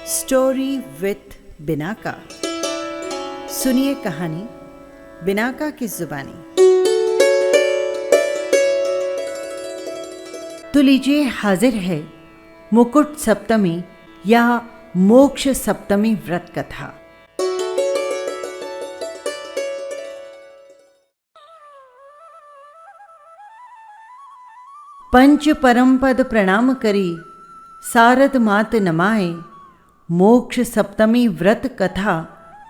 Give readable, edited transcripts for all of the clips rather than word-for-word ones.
Story with Binaca. सुनिए कहानी Binaca की जुबानी। तो लीजिए, हाजिर है मुकुट सप्तमी या मोक्ष सप्तमी व्रत कथा। पंच परम पद प्रणाम करी, सारद मात नमाए, मोक्ष सप्तमी व्रत कथा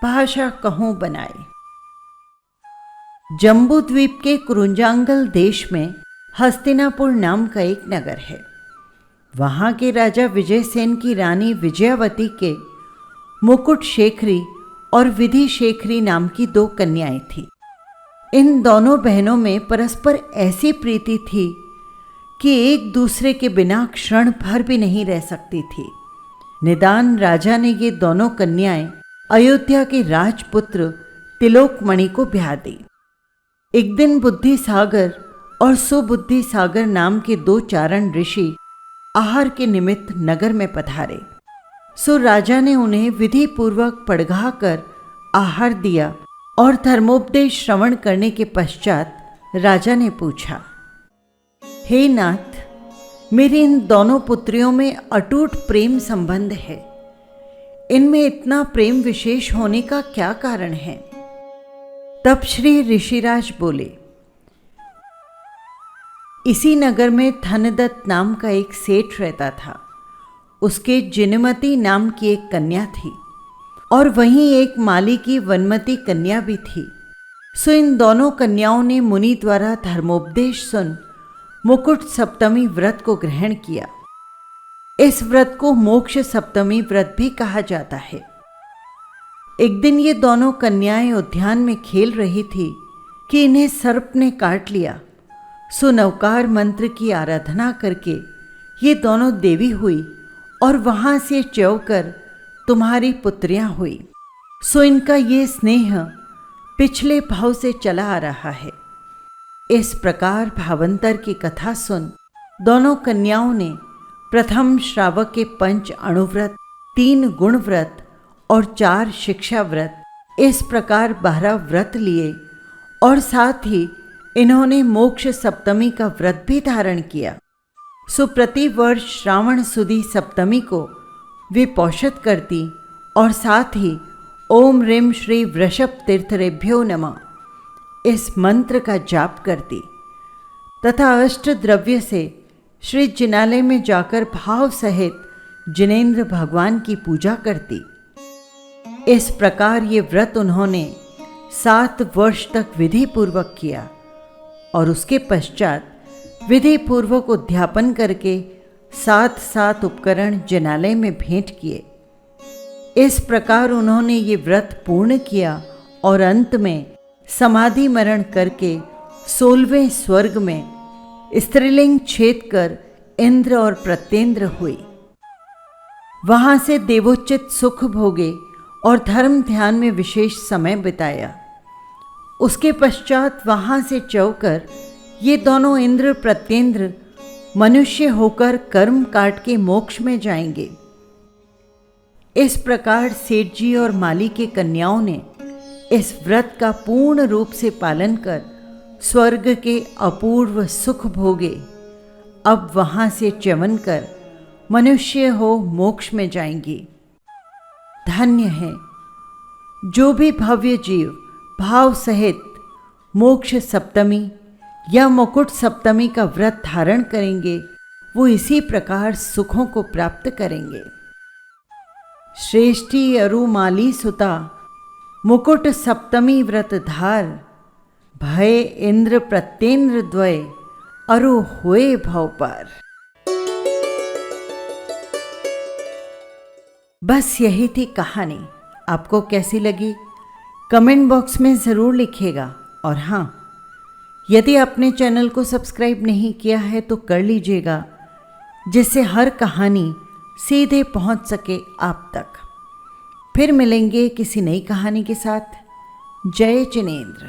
भाषा कहूं बनाए। जम्बू द्वीप के कुरुंजांगल देश में हस्तिनापुर नाम का एक नगर है। वहां के राजा विजयसेन की रानी विजयावती के मुकुट शेखरी और विधि शेखरी नाम की दो कन्याएं थीं। इन दोनों बहनों में परस्पर ऐसी प्रीति थी कि एक दूसरे के बिना क्षण भर भी नहीं रह सकती थी। निदान राजा ने ये दोनों कन्याएं अयोध्या के राजपुत्र तिलोकमणि को ब्याह दी। एक दिन बुद्धि सागर और सुबुद्धि सागर नाम के दो चारण ऋषि आहार के निमित्त नगर में पधारे। सो राजा ने उन्हें विधि पूर्वक पड़घा कर आहार दिया और धर्मोपदेश श्रवण करने के पश्चात राजा ने पूछा, हे नाथ, मेरी इन दोनों पुत्रियों में अटूट प्रेम संबंध है। इनमें इतना प्रेम विशेष होने का क्या कारण है? तब श्री ऋषिराज बोले, इसी नगर में धनदत्त नाम का एक सेठ रहता था। उसके जिनमती नाम की एक कन्या थी और वहीं एक माली की वनमती कन्या भी थी। सो इन दोनों कन्याओं ने मुनि द्वारा धर्मोपदेश सुन मुकुट सप्तमी व्रत को ग्रहण किया। इस व्रत को मोक्ष सप्तमी व्रत भी कहा जाता है। एक दिन ये दोनों कन्याएं उद्यान में खेल रही थी कि इन्हें सर्प ने काट लिया। सो नवकार मंत्र की आराधना करके ये दोनों देवी हुई और वहां से च्योकर तुम्हारी पुत्रियां हुई। सो इनका ये स्नेह पिछले भाव से चला आ रहा है। इस प्रकार भावांतर की कथा सुन दोनों कन्याओं ने प्रथम श्रावक के 5 अणुव्रत, 3 गुण व्रत और 4 शिक्षा व्रत, इस प्रकार 12 व्रत लिए और साथ ही इन्होंने मोक्ष सप्तमी का व्रत भी धारण किया। सो प्रति वर्ष श्रावण सुदी सप्तमी को वे पौषत करती और साथ ही ओम ह्रीं श्री वृषभ तीर्थरेभ्यो नमः इस मंत्र का जाप करती तथा अष्ट द्रव्य से श्री जिनालय में जाकर भाव सहित जिनेंद्र भगवान की पूजा करती। इस प्रकार ये व्रत उन्होंने 7 वर्ष तक विधि पूर्वक किया और उसके पश्चात विधि पूर्वक उद्यापन करके 7 उपकरण जिनालय में भेंट किए। इस प्रकार उन्होंने ये व्रत पूर्ण किया और अंत में समाधि मरण करके 16वें स्वर्ग में स्त्रीलिंग छेद कर इंद्र और प्रत्येंद्र हुई। वहां से देवोचित सुख भोगे और धर्म ध्यान में विशेष समय बिताया। उसके पश्चात वहां से चौकर ये दोनों इंद्र प्रत्येंद्र मनुष्य होकर कर्म काट के मोक्ष में जाएंगे। इस प्रकार सेठ जी और माली के कन्याओं ने इस व्रत का पूर्ण रूप से पालन कर स्वर्ग के अपूर्व सुख भोगे। अब वहां से च्यवन कर मनुष्य हो मोक्ष में जाएंगी। धन्य है जो भी भव्य जीव भाव सहित मोक्ष सप्तमी या मुकुट सप्तमी का व्रत धारण करेंगे, वो इसी प्रकार सुखों को प्राप्त करेंगे। श्रेष्ठी अरु माली सुता मुकुट सप्तमी व्रत धार, भय इंद्र प्रत्येंद्र द्वय अरु हुए भव पार। बस यही थी कहानी। आपको कैसी लगी कमेंट बॉक्स में ज़रूर लिखिएगा। और हाँ, यदि आपने चैनल को सब्सक्राइब नहीं किया है तो कर लीजिएगा, जिससे हर कहानी सीधे पहुंच सके आप तक। फिर मिलेंगे किसी नई कहानी के साथ। जय जिनेंद्र।